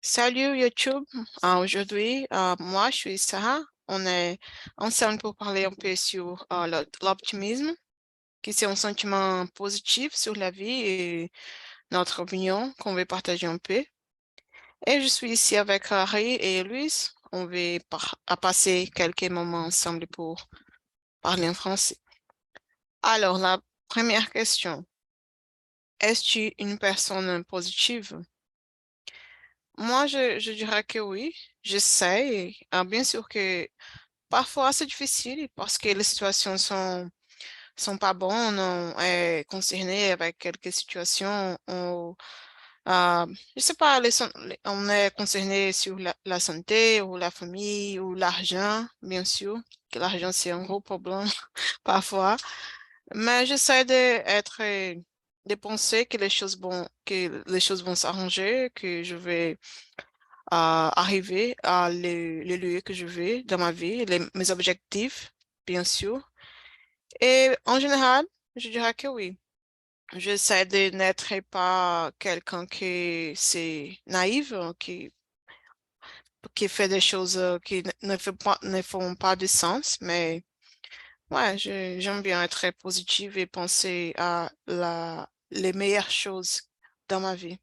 Salut YouTube. Aujourd'hui, moi, je suis Sarah. On est ensemble pour parler un peu sur l'optimisme, qui c'est un sentiment positif sur la vie et notre opinion qu'on veut partager un peu. Et je suis ici avec Harry et Louis. On va passer quelques moments ensemble pour parler en français. Alors, la première question. Es-tu une personne positive? Moi, je dirais que oui. J'essaie. Bien sûr que parfois, c'est difficile parce que les situations sont pas bonnes. On est concerné avec quelques situations. Je sais pas, on est concerné sur la santé ou la famille ou l'argent, bien sûr. Que l'argent, c'est un gros problème parfois. Mais j'essaie de penser que les choses vont s'arranger, que je vais arriver à les lieux que je veux dans ma vie, mes objectifs, bien sûr. Et en général, je dirais que oui. J'essaie de n'être pas quelqu'un qui c'est naïf, qui fait des choses qui ne font pas de sens, mais ouais, j'aime bien être très positive et penser à les meilleures choses dans ma vie.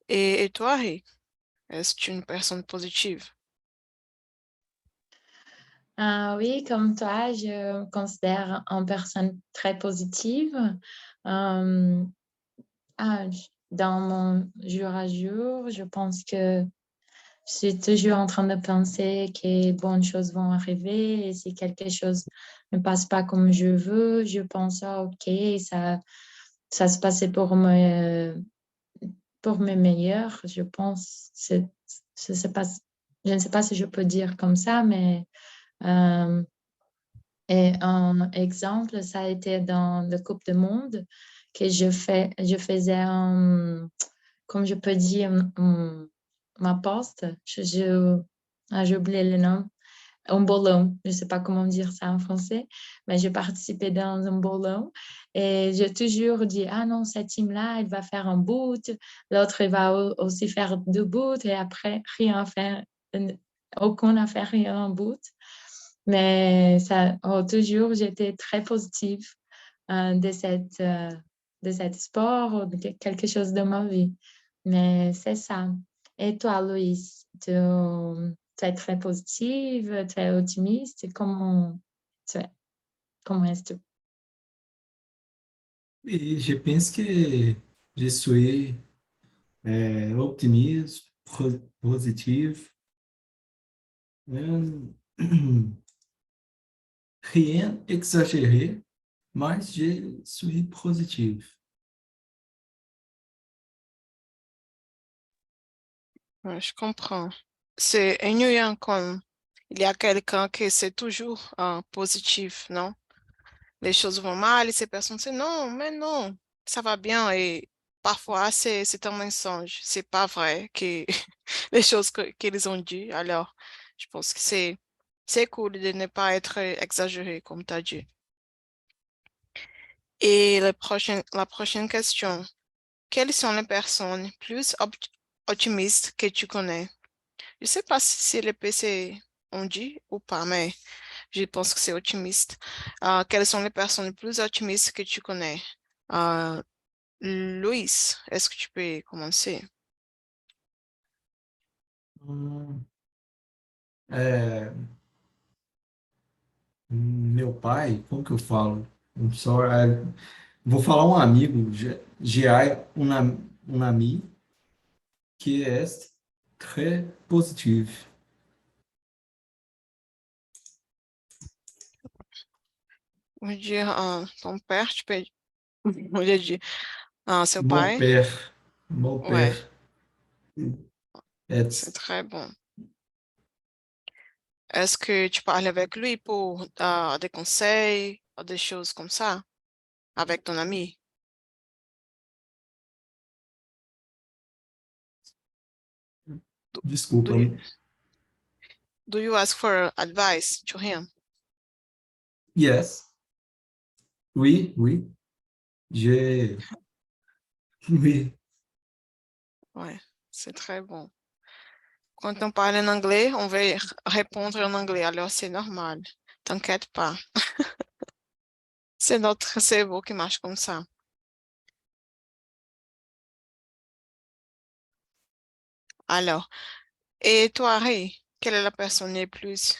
Et toi, Harry, est-ce que tu es une personne positive? Oui, comme toi, je me considère une personne très positive. Euh, dans mon jour à jour, je pense que je suis toujours en train de penser que bonnes choses vont arriver et si quelque chose ne passe pas comme je veux, je pense, ah, OK, ça se passait pour mes meilleurs, je pense. C'est pas, je ne sais pas si je peux dire comme ça, mais euh, et un exemple, ça a été dans le Coupe du Monde que je faisais comme je peux dire, ma poste. J'ai oublié le nom. Un ballon. Je ne sais pas comment dire ça en français, mais j'ai participé dans un ballon et j'ai toujours dit, ah non, cette team-là, elle va faire un but, l'autre, elle va aussi faire deux buts et après, rien faire, aucun n'a fait rien en but. Mais ça, toujours, j'étais très positive de cette sport ou de quelque chose de ma vie. Mais c'est ça. Et toi, Louise, tu es très positive, tu es optimiste. Tu es? Comment est-ce que Et je pense que je suis optimiste, positif, euh, rien exagéré, mas je suis positif. Ouais, je comprends. C'est ennuyant quand il y a quelqu'un qui c'est toujours positif, non? Les choses vont mal et ces personnes disent non, mais non, ça va bien. Et parfois, c'est un mensonge. C'est pas vrai que les choses qu'ils ont dit. Alors, je pense que c'est cool de ne pas être exagéré, comme tu as dit. Et la prochaine question. Quelles sont les personnes plus optimistes que tu connais? Je sais pas si les PC ont dit ou pas, mais je pense que c'est optimiste. Quelles sont les personnes plus optimistes que tu connais? Euh, Louis, est-ce que tu peux commencer? Hum, é, meu pai, como que eu falo? Vou falar um amigo, Giai Unami, que é très positif. On va dire ton père, tu peux on va dire seu Mon pai. père, mon Ouais, père, est c'est très bon. Est-ce que tu parles avec lui pour des conseils ou des choses comme ça avec ton ami? Do, do desculpa. you, do you ask for advice to him? Yes, oui, oui, j'ai, oui. Ouais. C'est très bon. Quand on parle en anglais, on va répondre en anglais, alors c'est normal. T'inquiète pas. C'est notre cerveau qui marche comme ça. Alors, et toi, Harry, quelle est la personne la plus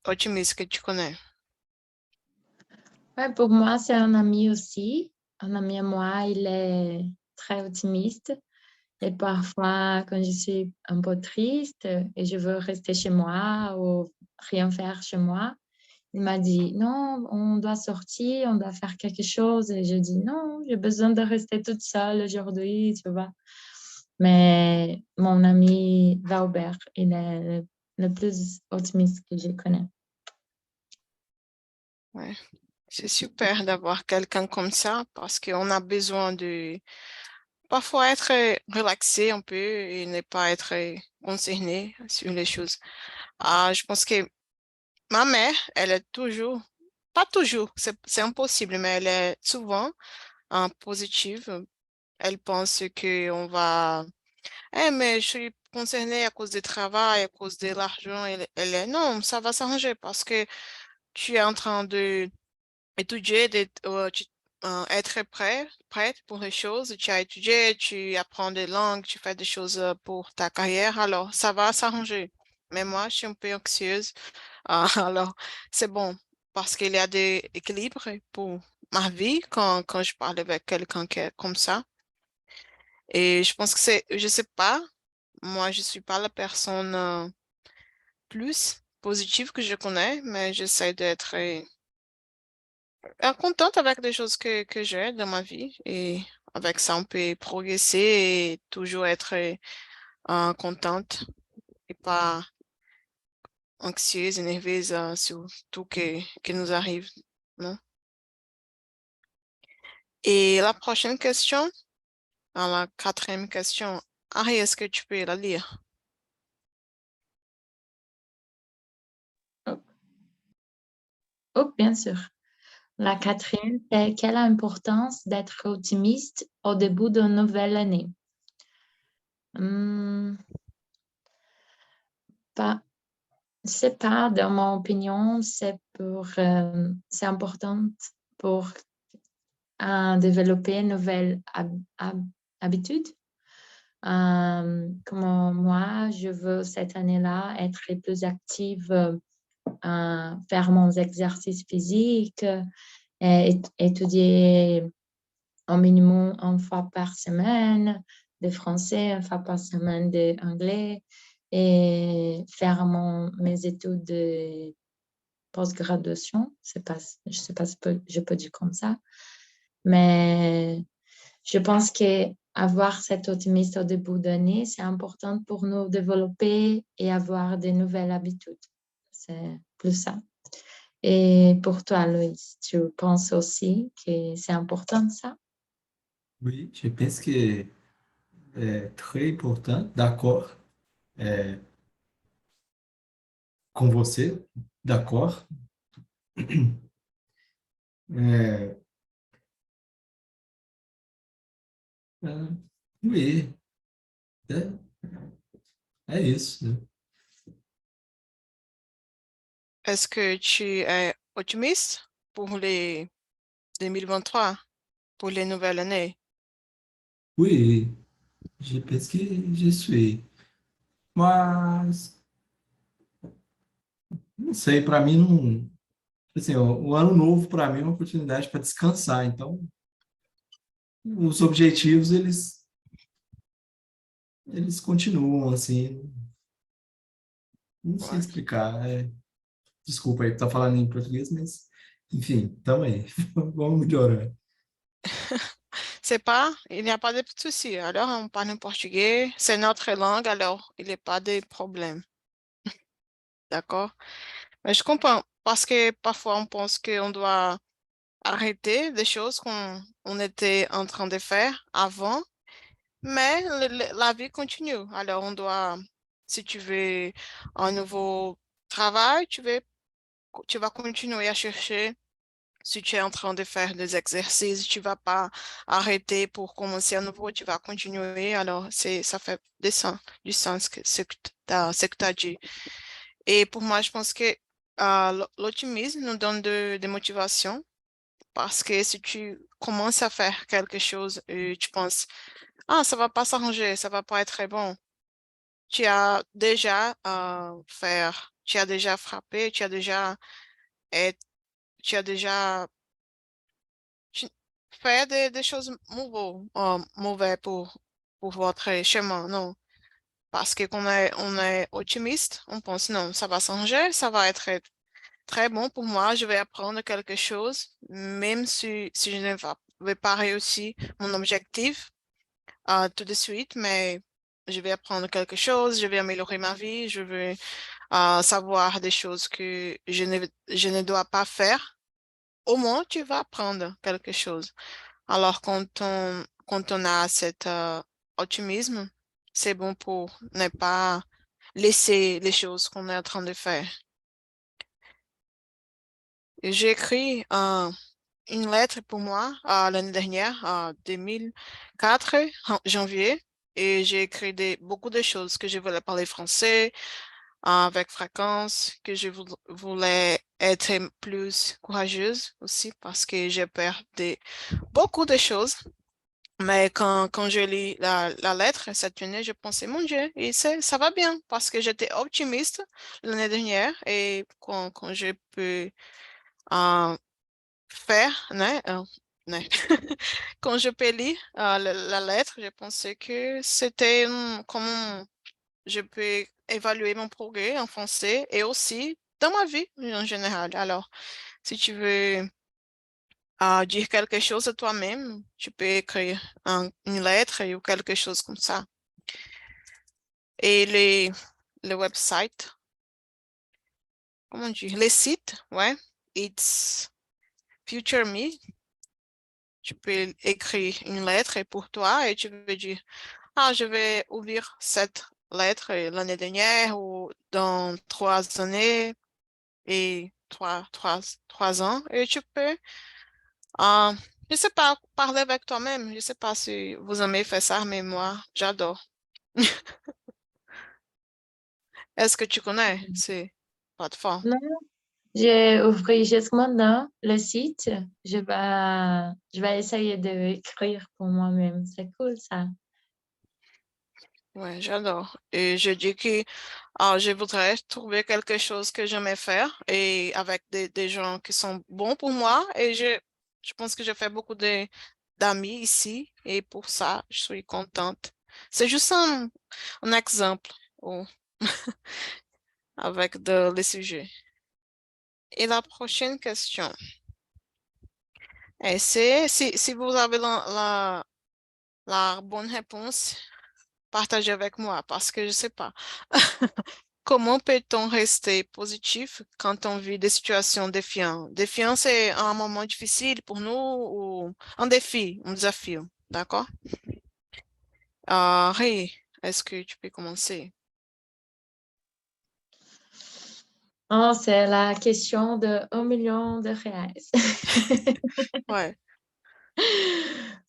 optimiste que tu connais? Ouais, pour moi, c'est un ami aussi. Un ami à moi, il est très optimiste. Et parfois, quand je suis un peu triste et je veux rester chez moi ou rien faire chez moi, il m'a dit, non, on doit sortir, on doit faire quelque chose. Et je dis, non, j'ai besoin de rester toute seule aujourd'hui, tu vois. Mais mon ami Valbert, il est le plus optimiste que je connais. Ouais. C'est super d'avoir quelqu'un comme ça parce qu'on a besoin de parfois être relaxé un peu et ne pas être concerné sur les choses. Ah, je pense que ma mère, elle est toujours, pas toujours, c'est impossible, mais elle est souvent positive. Elle pense que on va, mais je suis concernée à cause du travail, à cause de l'argent. Elle est, non, ça va s'arranger parce que tu es en train de étudier, être prête pour les choses. Tu as étudié, tu apprends des langues, tu fais des choses pour ta carrière, alors ça va s'arranger. Mais moi, je suis un peu anxieuse, alors c'est bon parce qu'il y a des équilibres pour ma vie quand je parle avec quelqu'un qui est comme ça. Et je pense que je sais pas, moi, je suis pas la personne plus positive que je connais, mais j'essaie d'être contente avec les choses que j'ai dans ma vie et avec ça, on peut progresser et toujours être contente et pas anxieuse et nerveuse sur tout qui nous arrive, non? Et la prochaine question, la quatrième question, Harry, est-ce que tu peux la lire? Oh, oh, bien sûr. La quatrième, c'est quelle importance d'être optimiste au début d'une nouvelle année? Hmm, pas, je sais pas, dans mon opinion, c'est important pour développer une nouvelle habitude. Comme moi, je veux cette année-là être plus active, faire mon exercice physique, et étudier au minimum une fois par semaine de français, une fois par semaine d'anglais et faire mes études de post-graduation. Je sais pas si je peux dire comme ça, mais je pense que avoir cet optimisme au début d'année, c'est important pour nous développer et avoir de nouvelles habitudes. C'est plus ça. Et pour toi, Loïs, tu penses aussi que c'est important ça? Oui, je pense que é très important, d'accord, com você, d'accord. É, é, oui, é, é isso, né? Est-ce que tu es optimiste pour les 2023, pour les nouvelles années? Oui, je pense que je suis. Mas, não sei, para mim não. Assim, o ano novo para mim é uma oportunidade para descansar. Então, os objetivos eles continuam assim. Não sei Ouais. explicar. Desculpa aí, tá falando em português, mas enfim, tamo aí. Vamos melhorar. C'est pas, il n'y a pas de souci. Alors, on parle en portugais, c'est notre langue, alors il n'y a pas de problème. D'accord? Mais je comprends, parce que parfois on pense qu'on doit arrêter des choses qu'on était en train de faire avant, mais la vie continue. Alors, on doit, si tu veux un nouveau travail, tu vas continuer à chercher Si tu es en train de faire des exercices, tu vas pas arrêter pour commencer à nouveau, tu vas continuer. Alors, ça fait du sens que ce que tu as dit. Et pour moi, je pense que l'optimisme nous donne de motivation parce que si tu commences à faire quelque chose et tu penses, ah, ça va pas s'arranger, ça va pas être très bon. Tu as déjà tu as déjà frappé, et- tu as déjà tu- fait des choses mauvaises pour votre chemin, non? Parce que quand on est optimiste, on pense, non, ça va changer, ça va être très bon pour moi, je vais apprendre quelque chose, même si je ne vais pas réussir mon objectif tout de suite, mais je vais apprendre quelque chose, je vais améliorer ma vie, je vais savoir des choses que je ne dois pas faire. Au moins, tu vas apprendre quelque chose. Alors, quand on a cet optimisme, c'est bon pour ne pas laisser les choses qu'on est en train de faire. J'ai écrit une lettre pour moi l'année dernière, en 2004, en janvier, et j'ai écrit beaucoup de choses que je voulais parler français avec fréquence, que je voulais être plus courageuse aussi parce que j'ai peur de beaucoup de choses. Mais quand je lis la lettre cette année, je pensais, mon Dieu, et ça va bien parce que j'étais optimiste l'année dernière et quand je peux euh, faire, non. Quand je peux lire la lettre, je pensais que c'était comment je peux évaluer mon progrès en français et aussi dans ma vie en général. Alors, si tu veux dire quelque chose à toi-même, tu peux écrire une lettre ou quelque chose comme ça. Et les websites, comment dire, les sites, ouais, It's Future Me. Tu peux écrire une lettre et pour toi et tu veux dire, ah, je vais ouvrir cette lettre l'année dernière ou dans 3 années et 3 ans et tu peux, euh, je sais pas, parler avec toi-même. Je sais pas si vous aimez faire ça, mais moi, j'adore. Est-ce que tu connais ces plateformes? Non, j'ai ouvert juste maintenant le site. Je vais essayer d'écrire pour moi-même. C'est cool ça. Ouais, j'adore. Et je dis que je voudrais trouver quelque chose que j'aimais faire et avec des gens qui sont bons pour moi. Et je pense que j'ai fait beaucoup d'amis ici et pour ça, je suis contente. C'est juste un exemple oh, avec les sujets. Et la prochaine question, c'est si vous avez la bonne réponse, partagez avec moi parce que je ne sais pas. Comment peut-on rester positif quand on vit des situations défiantes? Défiant, c'est un moment difficile pour nous ou un défi, un desafio, d'accord? Ray, est-ce que tu peux commencer? Oh, c'est la question de 1 million de reais. Ouais,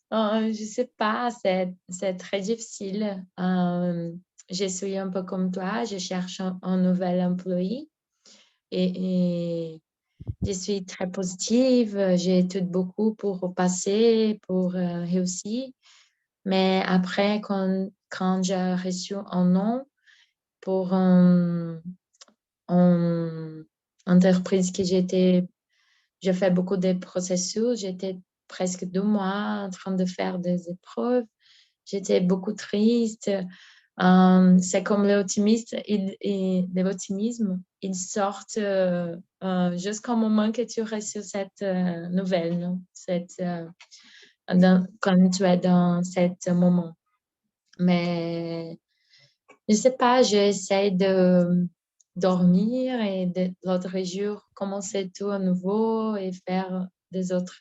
Je sais pas, c'est très difficile. Je suis un peu comme toi, je cherche un nouvel employé et je suis très positive, j'étudie beaucoup pour passer, pour réussir. Mais après, quand j'ai reçu un nom pour une entreprise que j'ai fait beaucoup de processus, j'étais presque 2 mois en train de faire des épreuves. J'étais beaucoup triste. C'est comme l'optimisme, l'optimisme, il sort jusqu'au moment que tu reçois cette nouvelle, non? Quand tu es dans cet moment. Mais je sais pas, j'essaie de dormir et l'autre jour commencer tout à nouveau et faire des autres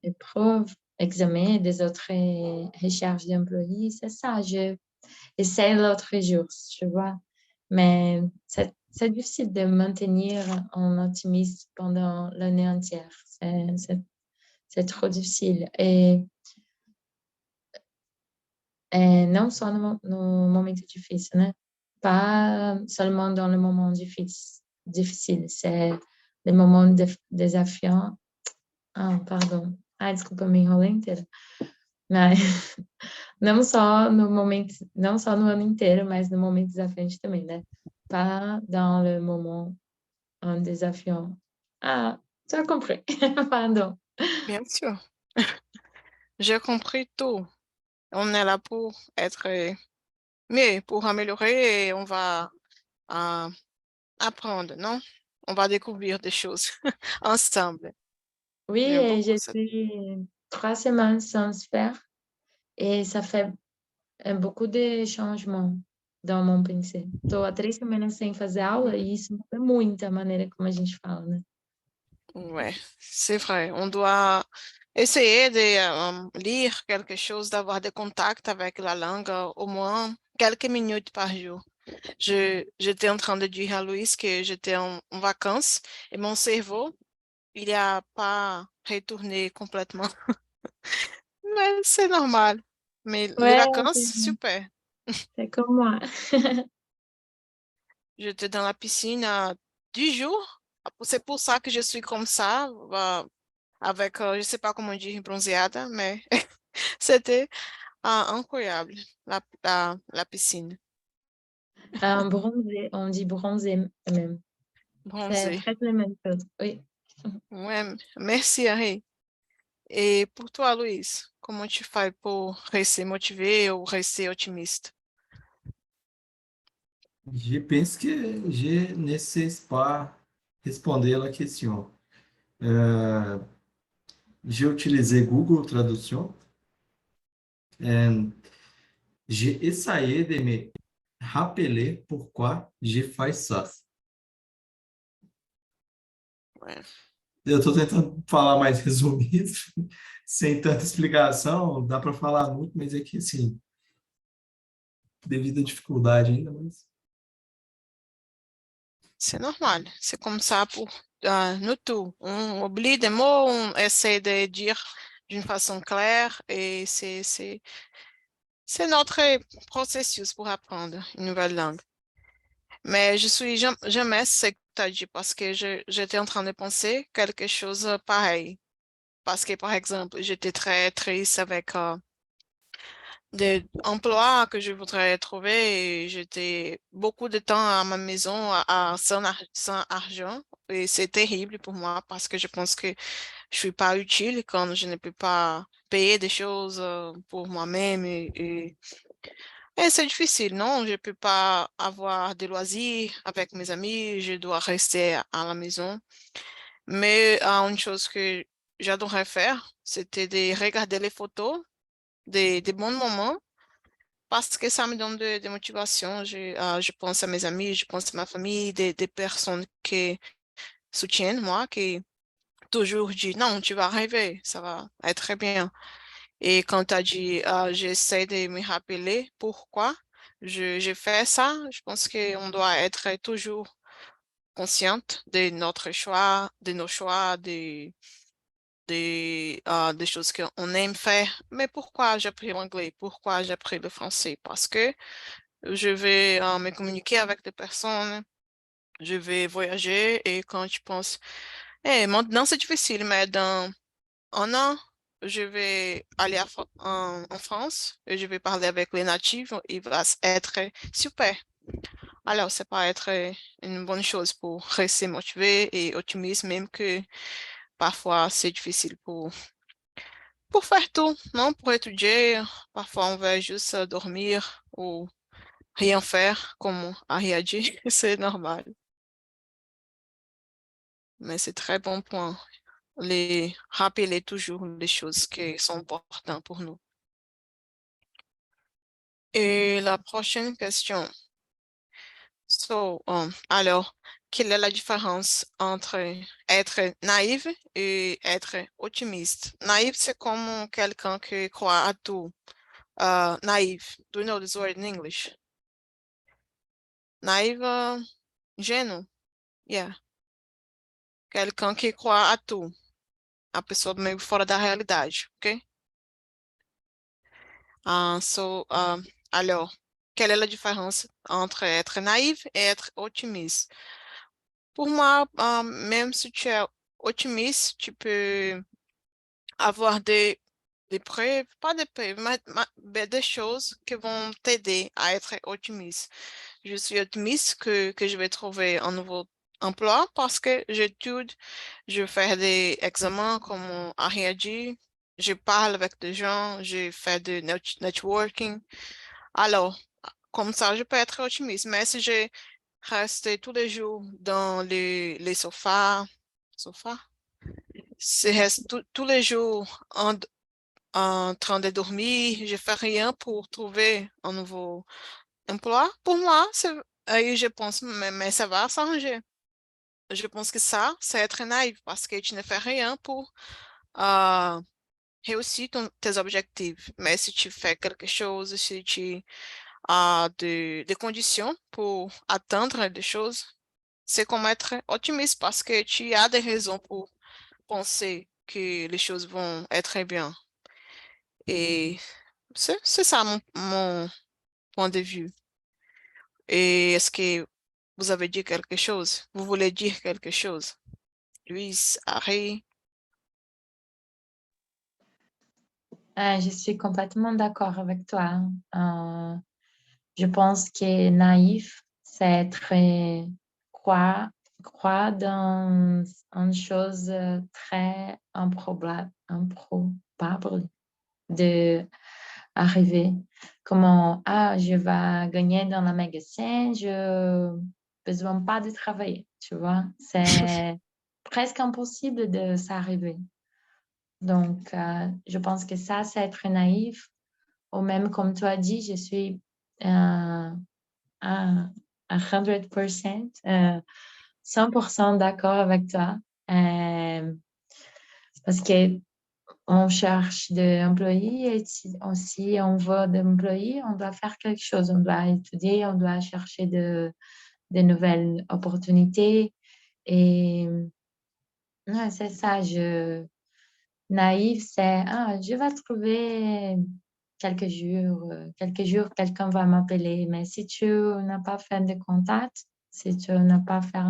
épreuves, examens, des autres recherches d'employés. C'est ça, j'essaie l'autre jour, tu vois. Mais c'est difficile de maintenir un optimisme pendant l'année entière. C'est trop difficile. Et non seulement nos moments difficiles, né? Pas seulement dans le moment difficile, c'est les moments désafiants. Ah, pardon. Ai, desculpa, me enrolei inteira. Mas não só no ano inteiro, mas no momento desafiante também, né? Pas dans le moment désafiant. Ah, tu as compris. Pardon. Bien sûr. J'ai compris tout. On est là pour être mieux, pour améliorer et on va apprendre, non? On va découvrir des choses ensemble. Oui, J'aime et beaucoup je ça. suis 3 semaines sans faire et ça fait beaucoup de changements dans mon pensée. Estou há 3 semanas sem fazer aula e isso muda muito a maneira como a gente fala, né? Ouais, c'est vrai. On doit essayer de lire quelque chose, d'avoir des contacts avec la langue au moins quelques minutes par jour. J'étais en train de dire à Louise que j'étais en vacances et mon cerveau, il n'a pas retourné complètement. Mais c'est normal. Mais les Ouais, vacances, super. c'est comme moi. J'étais dans la piscine 10 jours. C'est pour ça que je suis comme ça, avec, je ne sais pas comment dire, bronzeada, mais c'était incroyable, la piscine. Bronzé, on dit bronzé même. C'est Bronzée. presque la même chose. Oui. Ouais, merci, Harry. Et pour toi, Louise, comment tu fais pour rester motivé ou rester optimiste? Je pense que je ne sais pas responder a question. J'ai utilisé Google Traduction et j'ai essayé de me rappeler pourquoi je fais ça. Ouais, Eu estou tentando falar mais resumido, sem tanta explicação, dá para falar muito, mas é que, assim, devido à dificuldade ainda, mas... c'est normal. C'est comme ça pour nous tous. On oublie des mots, on essaie de dire d'une façon claire et c'est notre processus pour apprendre une nouvelle langue. Mais je suis jamais ce que tu as dit parce que j'étais en train de penser quelque chose pareil. Parce que, par exemple, j'étais très triste avec des emplois que je voudrais trouver et j'étais beaucoup de temps à ma maison sans argent. Et c'est terrible pour moi parce que je pense que je suis pas utile quand je ne peux pas payer des choses pour moi-même et c'est difficile, non? Je peux pas avoir des loisirs avec mes amis, je dois rester à la maison. Mais une chose que j'adorais faire, c'était de regarder les photos des bons moments parce que ça me donne de motivation. Je pense à mes amis, je pense à ma famille, des personnes qui soutiennent moi, qui toujours disent non, tu vas arriver, ça va être très bien. Et quand tu as dit, j'essaie de me rappeler pourquoi je fais ça, je pense qu'on doit être toujours consciente de notre choix, de nos choix, des choses qu'on aime faire. Mais pourquoi j'ai pris l'anglais? Pourquoi j'ai pris le français? Parce que je vais me communiquer avec des personnes, je vais voyager et quand tu penses, maintenant c'est difficile, mais dans un an, je vais aller en France et je vais parler avec les natifs. Il va être super. Alors, ça peut être une bonne chose pour rester motivé et optimiste, même que parfois c'est difficile pour faire tout, non? Pour étudier, parfois on va juste dormir ou rien faire, comme Harry a dit, c'est normal. Mais c'est très bon point. Les rappeler toujours les choses qui sont importantes pour nous. Et la prochaine question. Alors, quelle est la différence entre être naïf et être optimiste? Naïf, c'est comme quelqu'un qui croit à tout. Naïf. Do you know this word in English? Naïve, ingênuo, yeah. Quelqu'un qui croit à tout, a pessoa meio fora da realidade, ok? Alors, quelle est la différence entre être naïf et être optimiste? Pour moi, même si tu es optimiste, tu peux avoir des preuves, pas des preuves, mais des choses qui vont t'aider à être optimiste. Je suis optimiste que je vais trouver un nouveau emploi parce que j'étude, je fais des examens, comme Harry a dit, je parle avec des gens, je fais de networking. Alors, comme ça, je peux être optimiste. Mais si je reste tous les jours dans les sofas, si je reste tous les jours en train de dormir, je fais rien pour trouver un nouveau emploi, pour moi, aí je pense, mais ça va s'arranger. Je pense que ça, c'est être naïf parce que tu ne fais rien pour euh, réussir tes objectifs. Mais si tu fais quelque chose, si tu as des conditions pour atteindre des choses, c'est comme être optimiste parce que tu as des raisons pour penser que les choses vont être bien. Et c'est ça mon point de vue. Et est-ce que vous avez dit quelque chose? Vous voulez dire quelque chose? Luis, Harry? Je suis complètement d'accord avec toi. Je pense que naïf, c'est très croire dans une chose très improbable de arriver. Comment, je vais gagner dans la magasin, je besoin pas de travailler, tu vois. C'est presque impossible de s'arriver. Donc, je pense que ça, c'est être naïf. Ou même, comme tu as dit, je suis à 100%, 100% d'accord avec toi. Parce que on cherche des employés et si on veut des employés, on doit faire quelque chose. On doit étudier, on doit chercher de nouvelles opportunités. Et ouais, c'est ça, naïf, c'est, je vais trouver quelques jours, quelqu'un va m'appeler. Mais si tu n'as pas fait de contact, si tu n'as pas fait,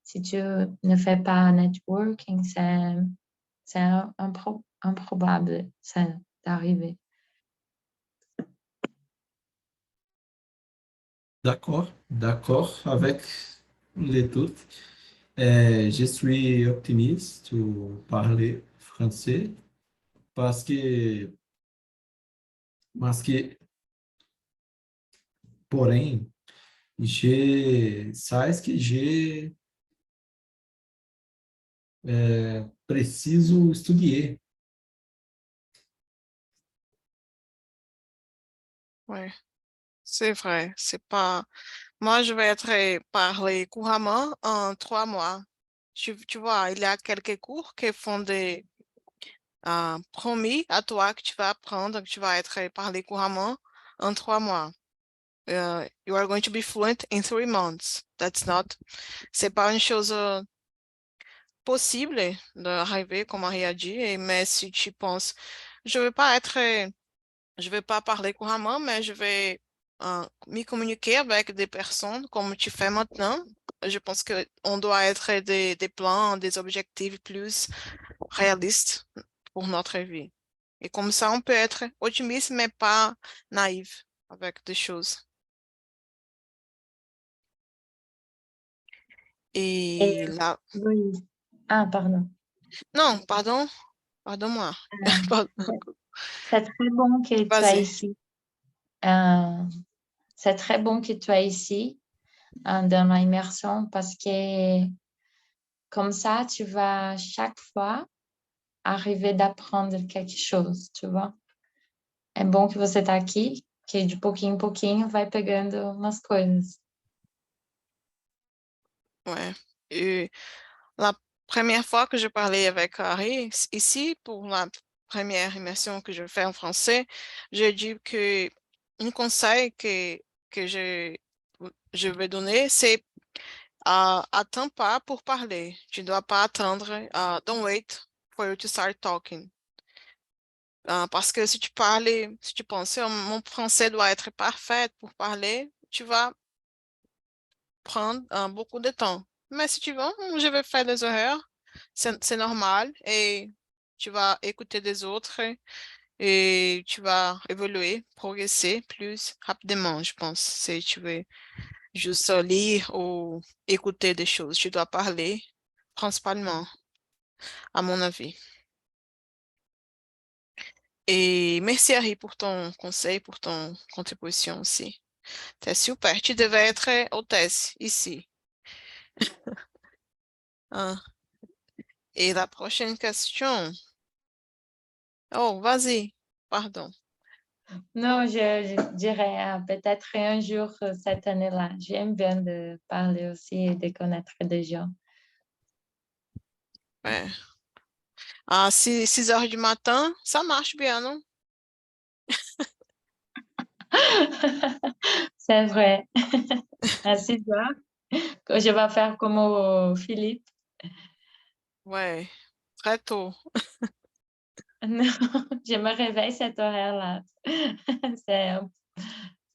si tu ne fais pas networking, c'est improbable, ça d'arriver. D'accord avec les toutes. Je suis optimiste pour parler français parce que, porém, sais que preciso estudar. Ouais, c'est vrai. C'est pas. Moi, je vais être parler couramment en 3 mois. Tu vois, il y a quelques cours qui font des promis à toi que tu vas apprendre, que tu vas être parler couramment en 3 mois. You are going to be fluent in 3 months. C'est pas une chose possible d'arriver, comme Marie a dit, mais si tu penses, je vais pas être, je vais pas parler couramment, mais je vais me communiquer avec des personnes comme tu fais maintenant. Je pense que on doit être des plans, des objectifs plus réalistes pour notre vie. Et comme ça, on peut être optimiste, mais pas naïf avec des choses. Et Et là, oui. Pardon. non, pardon-moi. C'est c'est très bon que tu es Vas-y. ici. Euh, c'est très bon que tu es ici dans l'immersion parce que comme ça, tu vas chaque fois arriver d'apprendre quelque chose, tu vois. É bom que você está aqui, que de pouquinho em pouquinho vai pegando umas coisas. Ouais. Et la première fois que je parlais avec Harry, ici, pour la première immersion que je fais en français, j'ai dit que un conseil que je vais donner, c'est attends pas pour parler. Tu ne dois pas attendre. Don't wait for you to start talking. Parce que si tu parles, si tu penses, oh, mon français doit être parfait pour parler, tu vas prendre beaucoup de temps. Mais si tu veux, je vais faire des erreurs, c'est normal et tu vas écouter des autres et tu vas évoluer, progresser plus rapidement, je pense. Si tu veux juste lire ou écouter des choses, tu dois parler principalement, à mon avis. Et merci Harry pour ton conseil, pour ton contribution aussi. C'est super, tu devais être hôtesse ici. Hein. Et la prochaine question. Oh, vas-y, pardon. Non, je dirais peut-être un jour cette année-là. J'aime bien de parler aussi et de connaître des gens. Ouais. À 6 heures du matin, ça marche bien, non? C'est vrai. À 6 heures, que je vais faire comme Philippe. Ouais, très tôt. Non, je me réveille cet horaire-là. C'est un,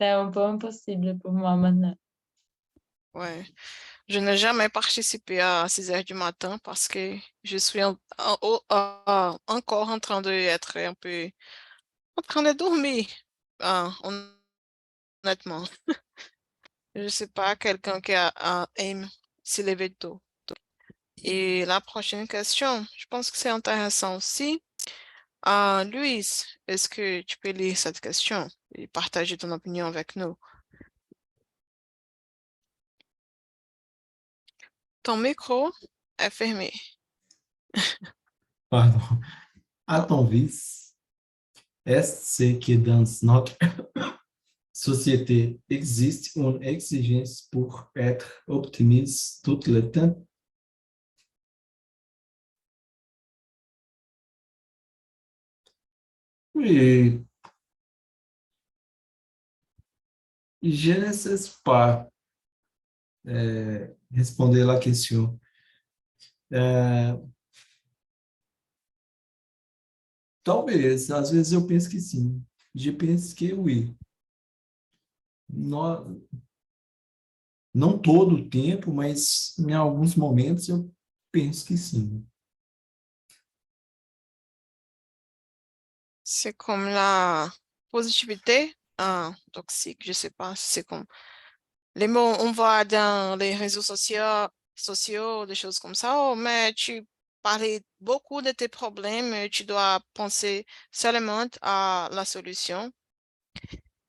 c'est un peu impossible pour moi maintenant. Ouais. Je n'ai jamais participé à 6 heures du matin parce que je suis encore en train d'être un peu en train de dormir. Honnêtement. Je ne suis pas quelqu'un qui aime se lever tôt. Et la prochaine question, je pense que c'est intéressant aussi. Louise, est-ce que tu peux lire cette question et partager ton opinion avec nous? Ton micro est fermé. Pardon. À ton vis, est-ce que dans notre société existe une exigence pour être optimiste tout le temps? Oui, je ne sais pas responder la question. Talvez, às vezes eu penso que sim. Je penso que oui. Não, não todo o tempo, mas em alguns momentos eu penso que sim. C'est comme la positivité toxique, je sais pas, c'est comme les mots on voit dans les réseaux sociaux, des choses comme ça, oh, mais tu parlais beaucoup de tes problèmes, et tu dois penser seulement à la solution.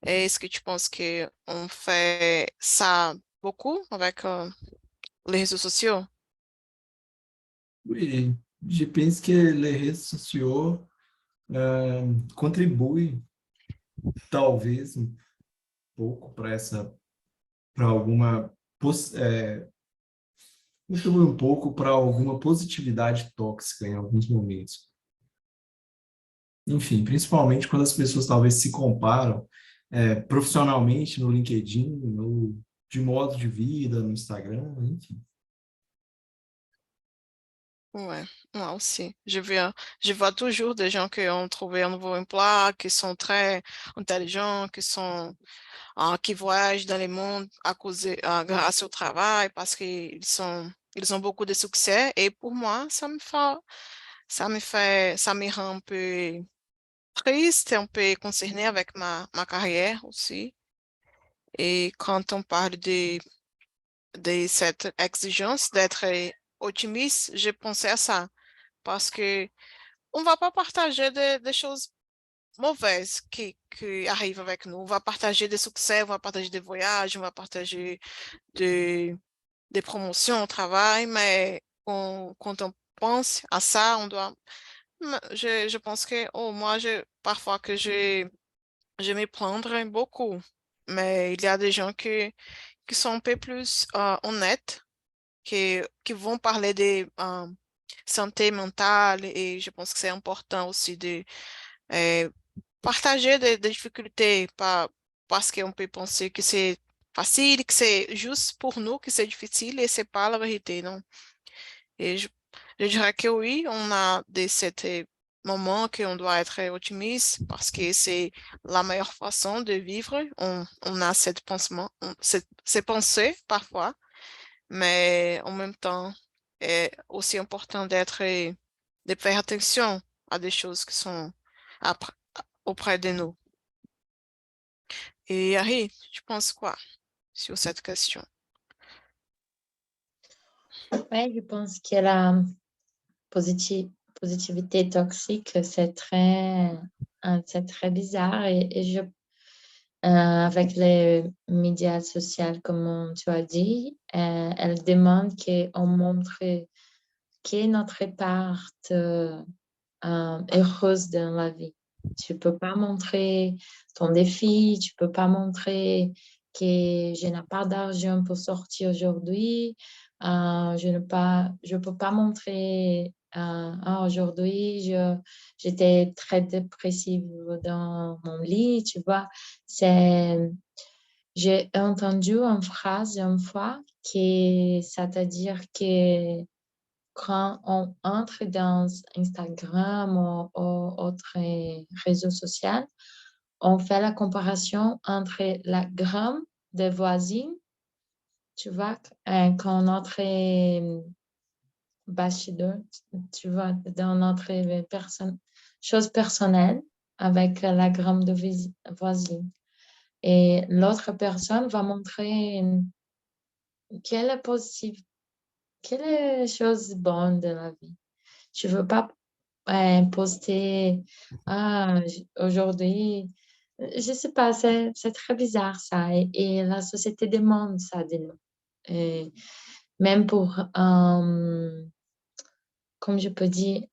Est-ce que tu penses que on fait ça beaucoup avec les réseaux sociaux? Oui, je penso que les réseaux sociaux contribuem, talvez, um pouco para alguma, contribui um pouco para alguma positividade tóxica em alguns momentos. Enfim, principalmente quando as pessoas talvez se comparam profissionalmente no LinkedIn, de modo de vida, no Instagram, enfim. Ouais, moi aussi. Je vois toujours des gens qui ont trouvé un nouveau emploi, qui sont très intelligents, qui voyagent dans le monde grâce au travail parce ils ont beaucoup de succès. Et pour moi, ça me rend un peu triste, un peu concernée avec ma carrière aussi. Et quand on parle de cette exigence d'être optimiste, je pensais à ça parce que on va pas partager des choses mauvaises qui arrivent avec nous. On va partager des succès, on va partager des voyages, on va partager des, des promotions au travail, mais quand on pense à ça, on doit. Je pense que, oh, parfois que je me plaindre beaucoup, mais il y a des gens qui sont un peu plus honnêtes, qui vont parler de santé mentale et je pense que c'est important aussi de euh, partager des difficultés, pas parce qu'on peut penser que c'est facile, que c'est juste pour nous que c'est difficile et c'est pas la vérité, non? Et je dirais que oui, on a ces moments qu'on doit être optimiste parce que c'est la meilleure façon de vivre. On a cette pensement, ces pensées parfois, mais en même temps, est aussi important de faire attention à des choses qui sont après- auprès de nous. Et Harry, tu penses quoi sur cette question? Ouais, je pense que la positivité toxique, c'est très bizarre et avec les médias sociaux, comme tu as dit, elle demande qu'on montre qui est notre part heureuse dans la vie. Tu peux pas montrer ton défi, tu peux pas montrer que je n'ai pas d'argent pour sortir aujourd'hui, je peux pas montrer aujourd'hui j'étais très dépressive dans mon lit, tu vois. J'ai entendu une phrase une fois c'est-à-dire que quand on entre dans Instagram ou autre réseau social, on fait la comparaison entre la gramme des voisines, tu vois, quand notre bachelor, tu vois, dans notre chose personnelle avec la gramme de voisine. Et l'autre personne va montrer quelle est positive, quelle est chose bonne de la vie. Je veux pas poster aujourd'hui. Je sais pas, c'est très bizarre ça. Et la société demande ça de nous. Et même comme je peux dire,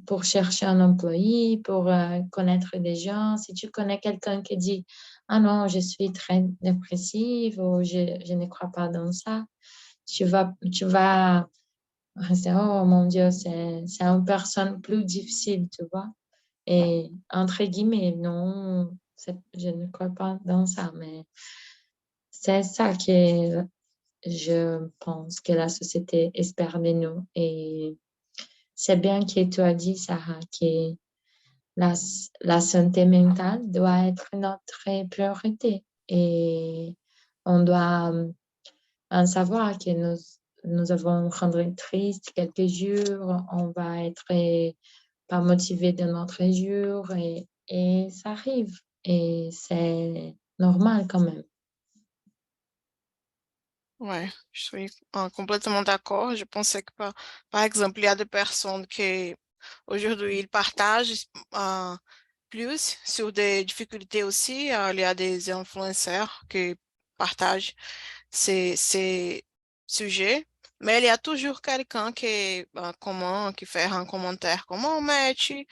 pour chercher un employé, pour connaître des gens. Si tu connais quelqu'un qui dit, ah non, je suis très dépressive ou je ne crois pas dans ça, tu vas rester, oh mon Dieu, c'est une personne plus difficile, tu vois. Et entre guillemets, non, je ne crois pas dans ça, mais c'est ça que je pense que la société espère de nous. Et c'est bien que tu as dit, Sarah, que la, la santé mentale doit être notre priorité. Et on doit en savoir que nous avons rendre triste quelques jours, on va être pas motivé de notre jour et ça arrive. Et c'est normal quand même. Ouais, je suis complètement d'accord. Je pensais que, par exemple, il y a des personnes qui, aujourd'hui, ils partagent plus sur des difficultés aussi. Il y a des influenceurs qui partagent ces sujets, mais il y a toujours quelqu'un qui fait un commentaire comment, mais tu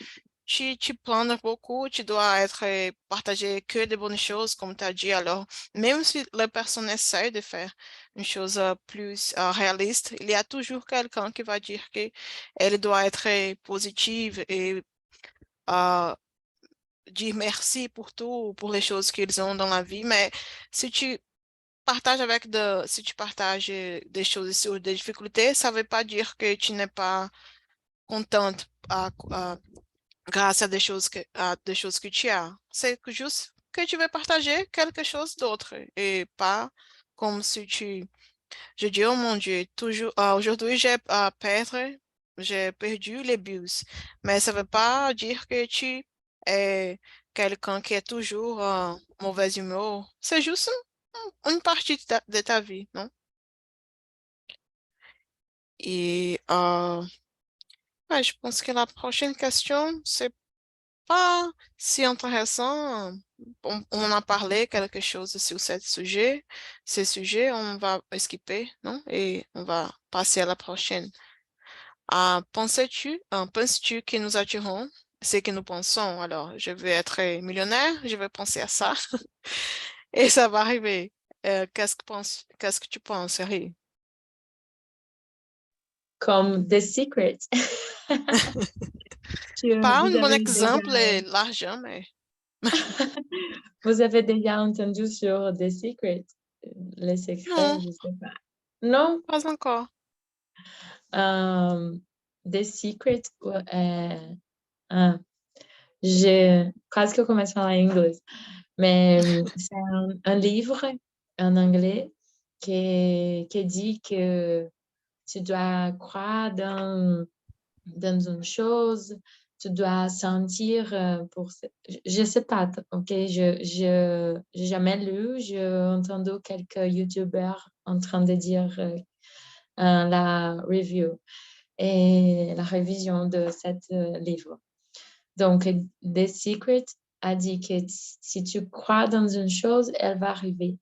planes beaucoup, tu dois être partager que de bonnes choses, comme tu as dit. Alors, même si la personne essaie de faire une chose plus réaliste, il y a toujours quelqu'un qui va dire que elle doit être positive et euh, dire merci pour tout, pour les choses qu'ils ont dans la vie. Mais si tu si tu partages des choses sur des difficultés, ça ne veut pas dire que tu n'es pas contente grâce à des choses que tu as. C'est que juste que tu veux partager quelque chose d'autre et pas comme si je dis, oh mon Dieu, toujours, aujourd'hui j'ai perdu les bus. Mais ça ne veut pas dire que tu es quelqu'un qui est toujours en mauvaise humeur. C'est juste une partie de ta vie, non? Et ouais, je pense que la prochaine question, c'est pas si intéressant. On a parlé quelque chose sur ce sujet, on va skipper, non? Et on va passer à la prochaine. Penses-tu que nous attirons ce que nous pensons? Alors, je vais être millionnaire, je vais penser à ça et ça va arriver. Qu'est-ce que tu penses, Harry? Comme The Secret. Pas un Vous bon avez déjà exemple, l'argent, mais... Vous avez déjà entendu sur The Secret, les secrets, Non, je sais pas. Non? pas encore. The Secret, j'ai presque commencé en anglais, mais c'est un livre en anglais qui dit que tu dois croire dans une chose, tu dois sentir pour... Je sais pas, ok, j'ai jamais lu, j'ai entendu quelques YouTubers en train de dire la review et la révision de cet livre. Donc, The Secret a dit que si tu crois dans une chose, elle va arriver.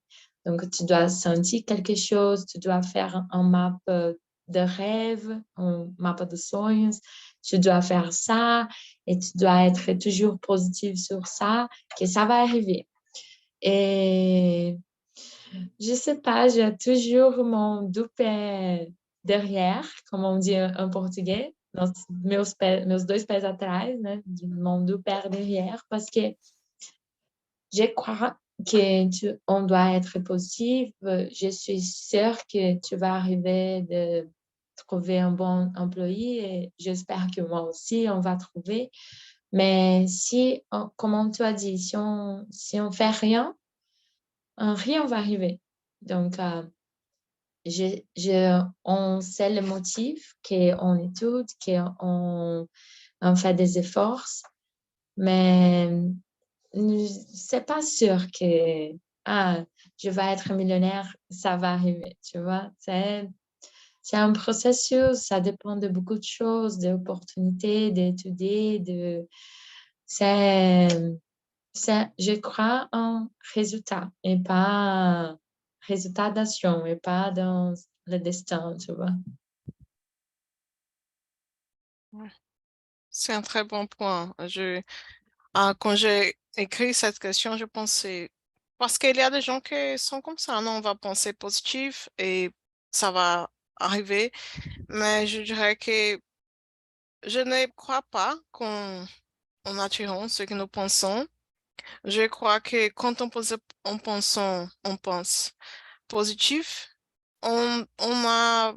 Donc, tu dois sentir quelque chose, tu dois faire un map de rêve, un map de sonhos, tu dois faire ça et tu dois être toujours positif sur ça, que ça va arriver. Et je sais pas, j'ai toujours mon doute derrière, comme on dit en português, meus dois pés atrás, né? Mon deux pés derrière, parce que je crois on doit être positif. Je suis sûre que tu vas arriver de trouver un bon employé et j'espère que moi aussi, on va trouver. Mais si, comme tu as dit, si on fait rien, rien va arriver. Donc, on sait le motif, qu'on étude, on fait des efforts, mais c'est pas sûr que je vais être millionnaire, ça va arriver, tu vois. C'est un processus, ça dépend de beaucoup de choses, d'opportunités, d'étudier, c'est, je crois en résultat et pas résultat d'action et pas dans le destin, tu vois. Ouais. C'est un très bon point. Quand j'ai écrit cette question, je pensais, parce qu'il y a des gens qui sont comme ça, non, on va penser positif et ça va arriver, mais je dirais que je ne crois pas qu'on attirons ce que nous pensons. Je crois que quand on pense positif, on a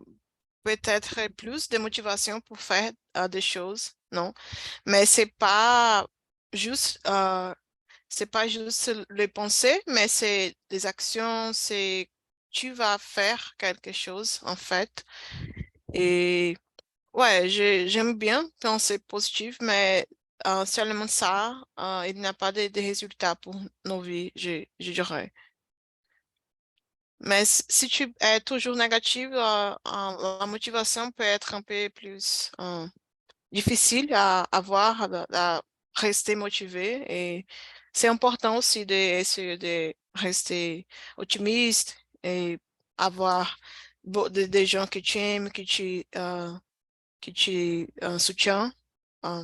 peut-être plus de motivation pour faire des choses, non? Mais c'est pas juste les pensées, mais c'est des actions, c'est tu vas faire quelque chose en fait. Et ouais, j'aime bien penser positif, mais seulement ça, il n'y a pas de résultats pour nos vies, je dirais. Mais si tu es toujours négative, la motivation peut être un peu plus difficile à avoir, à rester motivé. Et c'est important aussi d'essayer de rester optimiste et avoir des gens qui t'aiment, qui te soutiennent euh,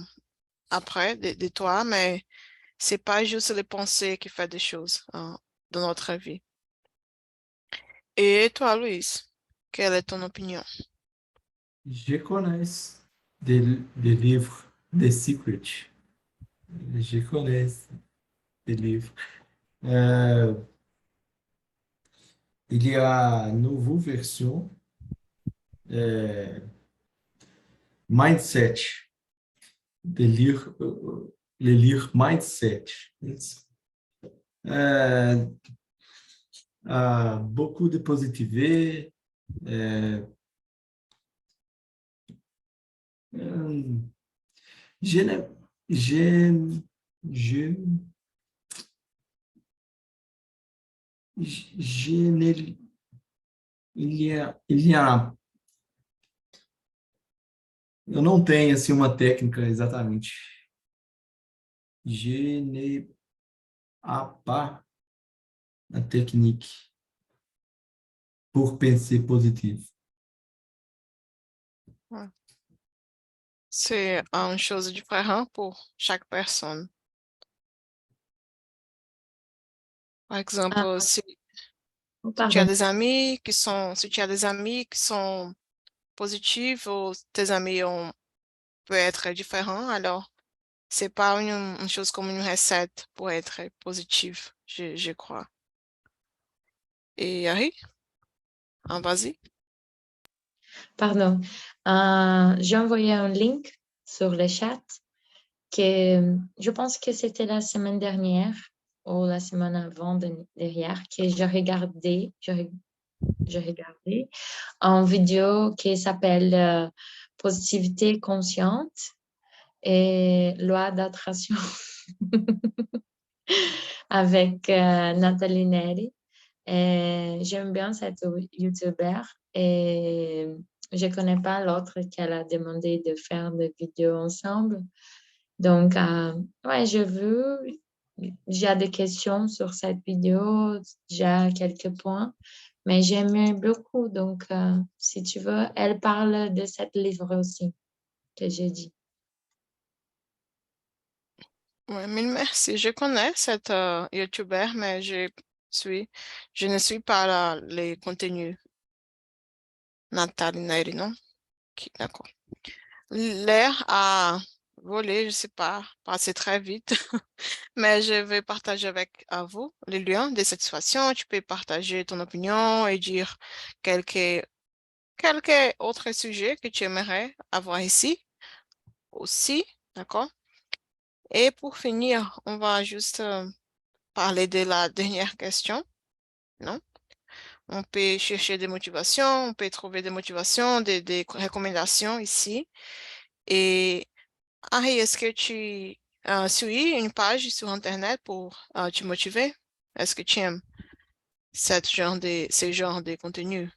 après de toi, mais c'est pas juste les pensées qui font des choses dans notre vie. Et toi, Louise, quelle est ton opinion? Je connais des livres The Secret. Je connais des livres. Euh, il y a une nouvelle version, euh, Mindset, de lire, le lire Mindset. Euh, beaucoup de positiver. Euh, euh, je, ne, je, je, je ne, il y a, eu não tenho assim uma técnica exatamente. Je n'ai pas la technique pour penser positif. Ouais. C'est une chose différente pour chaque personne. Par Ah, exemple, oh, si tu as pardon. des amis si tu as des amis qui sont positifs ou tes amis peut être différents, alors C'est pas une chose comme une recette pour être positive, je crois. Et Harry, vas-y. Pardon. J'ai envoyé un link sur le chat que je pense que c'était la semaine dernière ou la semaine avant derrière que j'ai regardé une vidéo qui s'appelle Positivité consciente et loi d'attraction avec Nathalie Neri. Et j'aime bien cette YouTuber et je ne connais pas l'autre qu'elle a demandé de faire des vidéos ensemble. Donc, ouais, j'ai des questions sur cette vidéo, j'ai quelques points, mais j'aimais beaucoup. Donc, si tu veux, elle parle de cet livre aussi que j'ai dit. Ouais, mille merci. Je connais cette YouTuber, mais je ne suis pas les contenus Nathalie Neri, non? D'accord. L'air a volé, je sais pas, passé très vite, mais je vais partager avec vous les liens de cette situation. Tu peux partager ton opinion et dire quelques, quelques autres sujets que tu aimerais avoir ici aussi, d'accord? Et pour finir, on va juste parler de la dernière question, non? On peut chercher des motivations, on peut trouver des motivations, des recommandations ici. Et Harry, est-ce que tu suis une page sur Internet pour te motiver? Est-ce que tu aimes ce genre de contenu?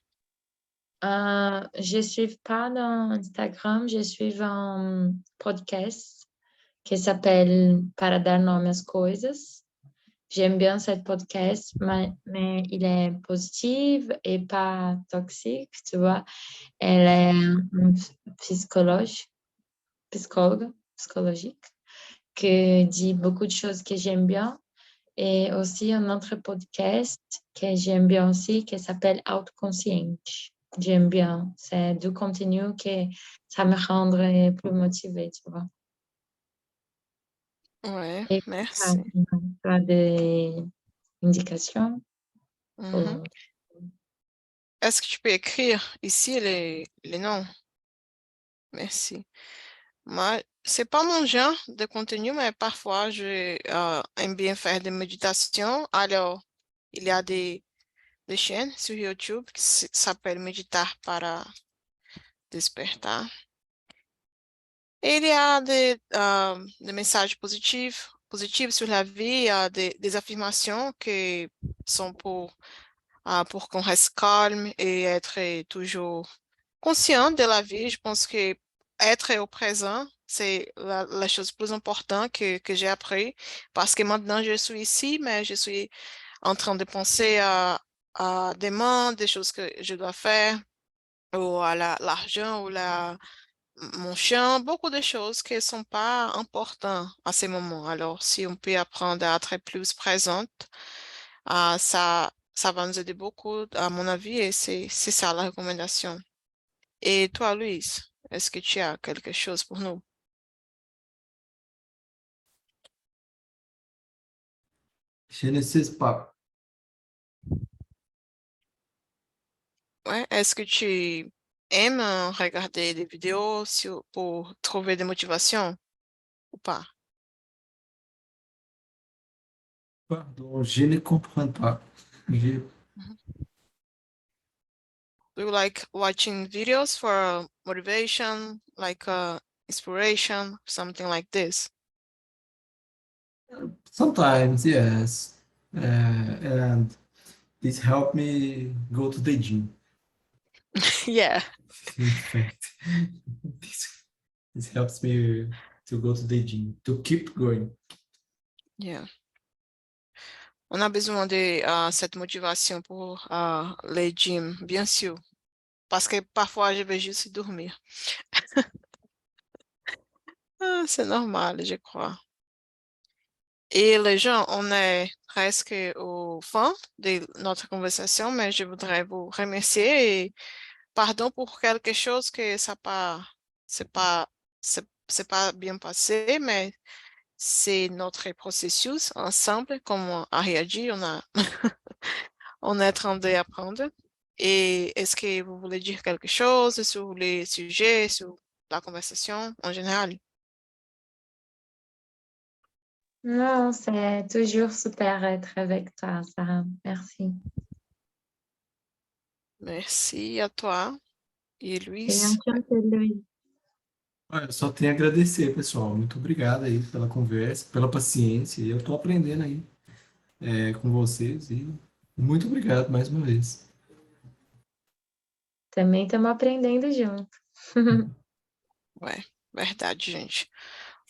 Je ne suis pas dans Instagram, je suis un podcast qui s'appelle Para dar nome às coisas. J'aime bien ce podcast, mais il est positif et pas toxique, tu vois. Elle est une psychologique, qui dit beaucoup de choses que j'aime bien. Et aussi un autre podcast que j'aime bien aussi, qui s'appelle Autoconscient. J'aime bien. C'est du contenu que ça me rendrait plus motivée, tu vois. Ouais, Et merci. tu as des indications Mhm. pour... Est-ce que tu peux écrire ici les noms? Merci. Moi, c'est pas mon genre de contenu, mais parfois je aime bien faire des méditations. Alors, il y a des chaînes sur YouTube qui s'appellent Meditar para Despertar. Et il y a des messages positifs sur la vie, il y a des affirmations qui sont pour qu'on reste calme et être toujours conscient de la vie. Je pense que être au présent, c'est la chose plus importante que j'ai appris parce que maintenant je suis ici, mais je suis en train de penser à demain, des choses que je dois faire, ou à l'argent, ou mon chien, beaucoup de choses qui ne sont pas importantes à ces moments. Alors, si on peut apprendre à être plus présente, ça va nous aider beaucoup, à mon avis, et c'est ça la recommandation. Et toi, Louise, est-ce que tu as quelque chose pour nous? Je ne sais pas. Ouais, est-ce que tu aimes regarder des vidéos pour trouver des motivations ou pas? Pardon, je ne comprends pas. Je- Mhm. Do you like watching videos for motivation, like inspiration, something like this? Sometimes, yes. And this helped me go to the gym. Yeah, In fact, this, this helps me to go to the gym, to keep going. yeah. On a besoin de cette motivation pour les gyms, bien sûr, parce que parfois je vais juste dormir. C'est normal, je crois. Et les gens, on est presque au fin de notre conversation, mais je voudrais vous remercier et pardon pour quelque chose que ça pas, c'est pas, c'est c'est pas bien passé, mais c'est notre processus ensemble, comme on a réagi, on est en train d'apprendre. Et est-ce que vous voulez dire quelque chose sur les sujets, sur la conversation en général? Non, c'est toujours super être avec toi, Sarah. Merci. Merci à toi e Et Luiz. enchanté, Louis. Olha, só tenho a agradecer, pessoal. Muito obrigado aí pela conversa, pela paciência. Eu estou aprendendo aí com vocês e muito obrigado mais uma vez. Também estamos aprendendo junto. Ouais, verdade, gente.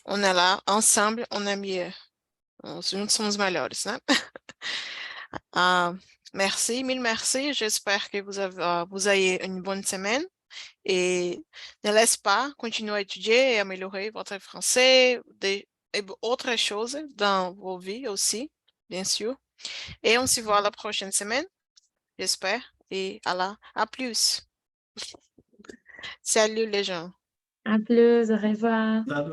On est là, ensemble, on est mieux. Juntos somos melhores, né? Ah, merci, mille merci. J'espère que vous ayez une bonne semaine. Et ne laisse pas continuer à étudier et améliorer votre français et autres choses dans vos vies aussi, bien sûr. Et on se voit la prochaine semaine, j'espère. Et à plus. Salut les gens. À plus, au revoir. Tá,